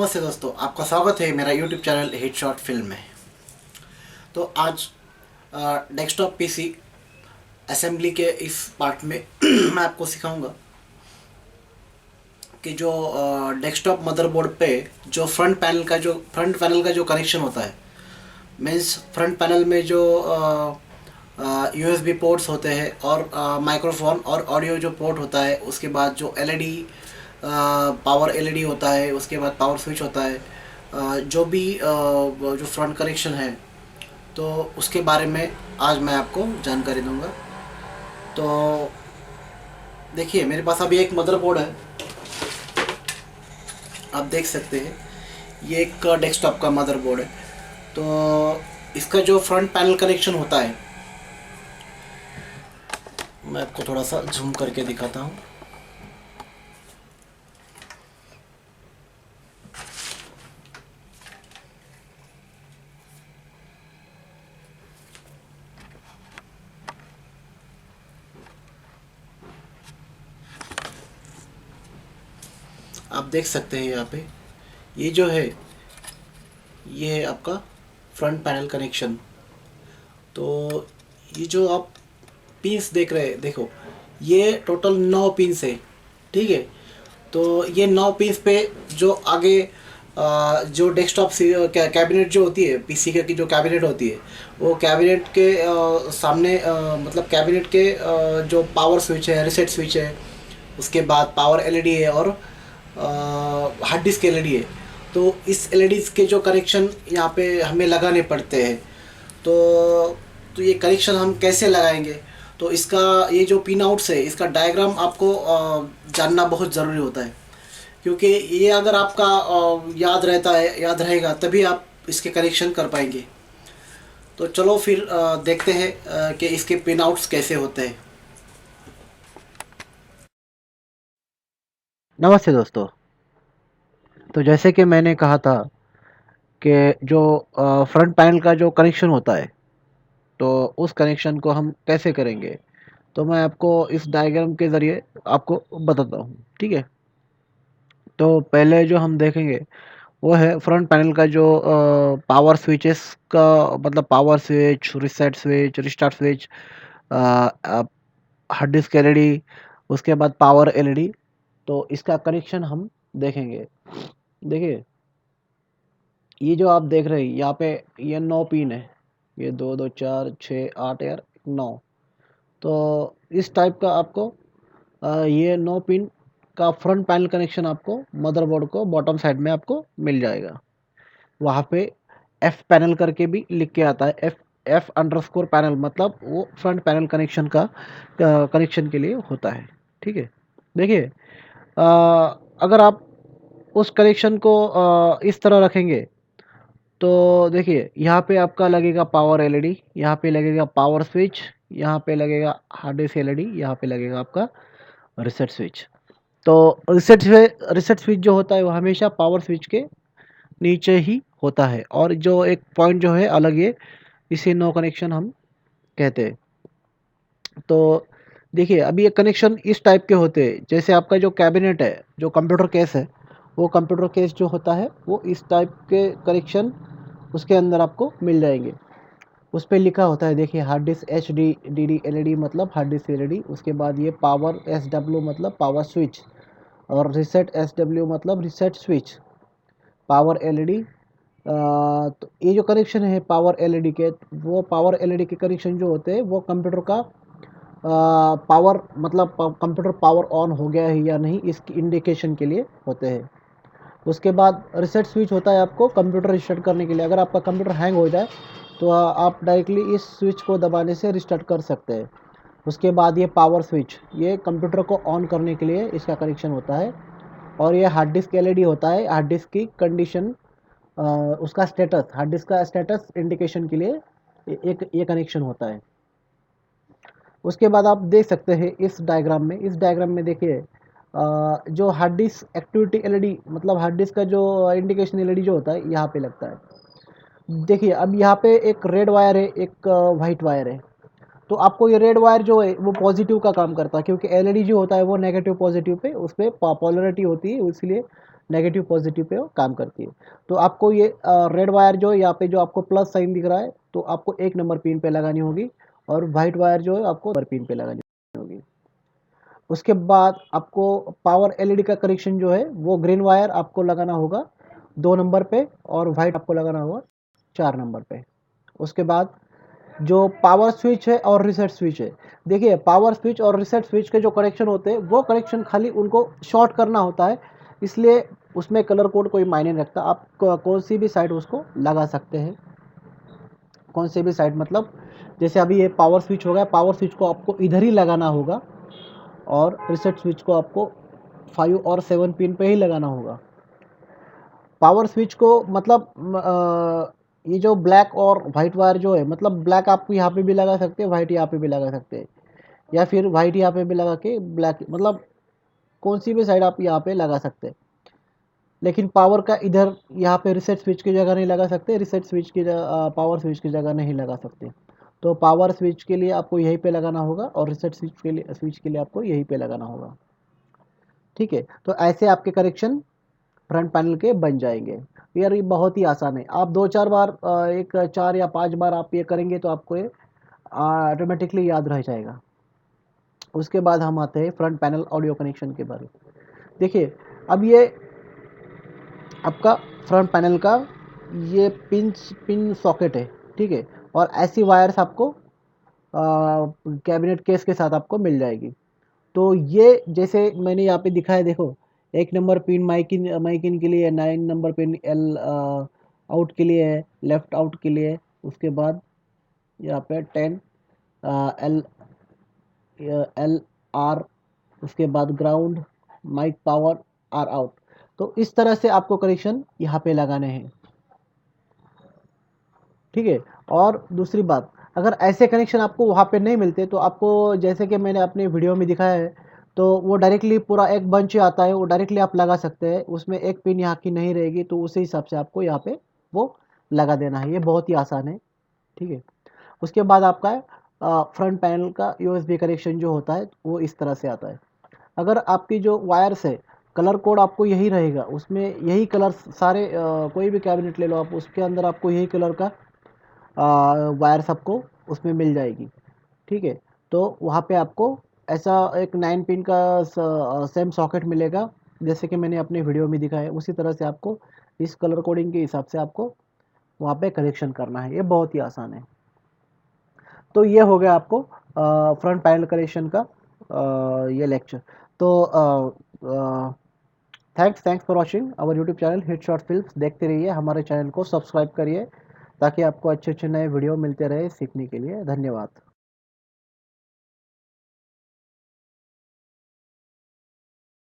नमस्ते दोस्तों, आपका स्वागत है मेरा यूट्यूब चैनल हेडशॉट फिल्म में। तो आज डेस्कटॉप पीसी असेंबली के इस पार्ट में मैं आपको सिखाऊंगा कि जो डेस्कटॉप मदरबोर्ड पे जो फ्रंट पैनल का जो कनेक्शन होता है, मीन्स फ्रंट पैनल में जो यूएसबी पोर्ट्स होते हैं और माइक्रोफोन और ऑडियो जो पोर्ट होता है, उसके बाद जो एलईडी पावर एलईडी होता है, उसके बाद पावर स्विच होता है, जो भी जो फ्रंट कनेक्शन है, तो उसके बारे में आज मैं आपको जानकारी दूंगा। तो देखिए, मेरे पास अभी एक मदरबोर्ड है, आप देख सकते हैं। ये एक डेस्कटॉप का मदरबोर्ड है। तो इसका जो फ्रंट पैनल कनेक्शन होता है, मैं आपको थोड़ा सा जूम करके दिखाता हूँ। आप देख सकते हैं यहाँ पे, ये जो है, ये है आपका फ्रंट पैनल कनेक्शन। तो ये जो आप पिंस देख रहे हैं, देखो, ये टोटल 9 पिंस है, ठीक है। तो ये 9 पिंस पे जो आगे जो डेस्कटॉप कैबिनेट जो होती है, पीसी की जो कैबिनेट होती है, वो कैबिनेट के सामने मतलब कैबिनेट के जो पावर स्विच है, रीसेट स्विच है, उसके बाद पावर एलईडी है और हार्ड डिस्क एलईडी है। तो इस एलईडीज़ के जो कनेक्शन यहाँ पे हमें लगाने पड़ते हैं। तो ये कनेक्शन हम कैसे लगाएंगे, तो इसका ये जो पिन आउट्स है, इसका डायग्राम आपको जानना बहुत ज़रूरी होता है, क्योंकि ये अगर आपका याद रहेगा तभी आप इसके कनेक्शन कर पाएंगे। तो चलो फिर देखते हैं कि इसके पिन आउट्स कैसे होते हैं। नमस्ते दोस्तों। तो जैसे कि मैंने कहा था कि जो फ्रंट पैनल का जो कनेक्शन होता है, तो उस कनेक्शन को हम कैसे करेंगे, तो मैं आपको इस डायग्राम के ज़रिए आपको बताता हूँ, ठीक है। तो पहले जो हम देखेंगे वो है फ्रंट पैनल का जो पावर स्विचेस का, मतलब power switch, reset switch, restart switch, hard disk LED, उसके बाद पावर एलईडी। तो इसका कनेक्शन हम देखेंगे। देखिए, ये जो आप देख रहे हैं यहाँ पे, ये 9 पिन है। ये 2 2 4 6 8 यार 9। तो इस टाइप का आपको ये 9 पिन का फ्रंट पैनल कनेक्शन आपको मदरबोर्ड को बॉटम साइड में आपको मिल जाएगा। वहाँ पे एफ पैनल करके भी लिख के आता है। एफ अंडरस्कोर पैनल मतलब वो फ्रंट पैनल कनेक्शन का कनेक्शन के लिए होता है, ठीक है। देखिए, अगर आप उस कनेक्शन को इस तरह रखेंगे, तो देखिए यहाँ पे आपका लगेगा पावर एलईडी, यहाँ पे लगेगा पावर स्विच, यहाँ पे लगेगा हार्ड डिस्क एलईडी, यहाँ पे लगेगा आपका रीसेट स्विच। तो रीसेट स्विच जो होता है वो हमेशा पावर स्विच के नीचे ही होता है, और जो एक पॉइंट जो है अलग, ये इसे नो कनेक्शन हम कहते हैं। तो देखिए, अभी ये कनेक्शन इस टाइप के होते हैं। जैसे आपका जो कैबिनेट है, जो कंप्यूटर केस है, वो कंप्यूटर केस जो होता है वो इस टाइप के कनेक्शन उसके अंदर आपको मिल जाएंगे। उस पर लिखा होता है, देखिए, hard disk H D D D L E D मतलब hard disk L E D, उसके बाद ये पावर एस डब्ल्यू मतलब पावर स्विच, और रिसेट एस डब्ल्यू मतलब reset switch, power L E D. तो ये जो कनेक्शन है पावर एलईडी के, वो पावर एलईडी के कनेक्शन जो होते हैं वो कंप्यूटर का पावर, मतलब कंप्यूटर पावर ऑन हो गया है या नहीं, इसकी इंडिकेशन के लिए होते हैं। उसके बाद रिसेट स्विच होता है आपको कंप्यूटर रिस्टार्ट करने के लिए। अगर आपका कंप्यूटर हैंग हो जाए तो आप डायरेक्टली इस स्विच को दबाने से रिस्टार्ट कर सकते हैं। उसके बाद ये पावर स्विच, ये कंप्यूटर को ऑन करने के लिए इसका कनेक्शन होता है। और ये हार्ड डिस्क एलईडी होता है, हार्ड डिस्क की कंडीशन, उसका स्टेटस, हार्ड डिस्क का स्टेटस इंडिकेशन के लिए एक ये कनेक्शन होता है। उसके बाद आप देख सकते हैं इस डायग्राम में देखिए, जो हार्ड डिस्क एक्टिविटी एलईडी मतलब हार्ड डिस्क का जो इंडिकेशन एलईडी जो होता है यहाँ पे लगता है। देखिए, अब यहाँ पे एक रेड वायर है, एक वाइट वायर है। तो आपको ये रेड वायर जो है वो पॉजिटिव का काम करता है, क्योंकि एलईडी जो होता है वो नेगेटिव पॉजिटिव पे उस पर पोलरिटी होती है, इसलिए नेगेटिव पॉजिटिव पे वो काम करती है। तो आपको ये रेड वायर जो यहाँ पे जो आपको प्लस साइन दिख रहा है तो आपको 1 नंबर पिन पे लगानी होगी, और वाइट वायर जो है आपको नंबर पिन पे लगानी होगी। उसके बाद आपको पावर एलईडी का कनेक्शन जो है वो ग्रीन वायर आपको लगाना होगा 2 नंबर पे, और वाइट आपको लगाना होगा 4 नंबर पे। उसके बाद जो पावर स्विच है और रीसेट स्विच है, देखिए पावर स्विच और रीसेट स्विच के जो कनेक्शन होते हैं वो कनेक्शन खाली उनको शॉर्ट करना होता है, इसलिए उसमें कलर कोड कोई मायने नहीं रखता। आप कौन सी भी साइड उसको लगा सकते हैं, कौन सी भी साइड मतलब जैसे अभी ये पावर स्विच हो गया, पावर स्विच को आपको इधर ही लगाना होगा, और रीसेट स्विच को आपको 5 और 7 पिन पे ही लगाना होगा। पावर स्विच को मतलब ये जो ब्लैक और वाइट वायर जो है, मतलब ब्लैक आप यहाँ पे भी लगा सकते हैं, वाइट यहाँ पे भी लगा सकते हैं, या फिर वाइट यहाँ पे भी लगा के ब्लैक, मतलब कौन सी भी साइड आप यहाँ पे लगा सकते हैं। लेकिन पावर का इधर यहाँ पे रीसेट स्विच की जगह नहीं लगा सकते, रीसेट स्विच की पावर स्विच की जगह नहीं लगा सकते। तो पावर स्विच के लिए आपको यहीं पे लगाना होगा, और रीसेट स्विच के लिए आपको यहीं पे लगाना होगा। ठीक है, तो ऐसे आपके कनेक्शन फ्रंट पैनल के बन जाएंगे। यार ये बहुत ही आसान है, आप 2-4 बार एक 4 या 5 बार आप ये करेंगे तो आपको ये ऑटोमेटिकली याद रह जाएगा। उसके बाद हम आते हैं फ्रंट पैनल ऑडियो कनेक्शन के बारे में। देखिए अब ये आपका फ्रंट पैनल का ये पिन सॉकेट है, ठीक है, और ऐसी वायर्स आपको कैबिनेट केस के साथ आपको मिल जाएगी। तो ये जैसे मैंने यहाँ पे दिखाया, देखो 1 नंबर पिन माइक इन के लिए, 9 नंबर पिन एल आउट के लिए है, लेफ्ट आउट के लिए। उसके बाद यहाँ पे 10 एल एल आर, उसके बाद ground, mic power, R out. तो इस तरह से आपको कनेक्शन यहाँ पे लगाने हैं, ठीक है। और दूसरी बात, अगर ऐसे कनेक्शन आपको वहाँ पे नहीं मिलते तो आपको, जैसे कि मैंने अपने वीडियो में दिखाया है, तो वो डायरेक्टली पूरा एक बंच आता है, वो डायरेक्टली आप लगा सकते हैं, उसमें एक पिन यहाँ की नहीं रहेगी, तो उसी हिसाब से आपको यहाँ पे वो लगा देना है। ये बहुत ही आसान है, ठीक है। उसके बाद आपका फ्रंट पैनल का यूएसबी कनेक्शन जो होता है वो इस तरह से आता है। अगर आपकी जो वायर्स है, कलर कोड आपको यही रहेगा, उसमें यही कलर सारे कोई भी कैबिनेट ले लो आप, उसके अंदर आपको यही कलर का वायर्स आपको उसमें मिल जाएगी, ठीक है। तो वहाँ पे आपको ऐसा एक 9 पिन का सेम सॉकेट मिलेगा, जैसे कि मैंने अपने वीडियो में दिखाया है, उसी तरह से आपको इस कलर कोडिंग के हिसाब से आपको वहाँ पे कनेक्शन करना है। ये बहुत ही आसान है। तो ये हो गया आपको फ्रंट पैनल कनेक्शन का ये लेक्चर। तो thanks for watching our YouTube channel hit short films. देखते रहिए, हमारे चैनल को सब्सक्राइब करिए ताकि आपको अच्छे अच्छे नए वीडियो मिलते रहे सीखने के लिए। धन्यवाद।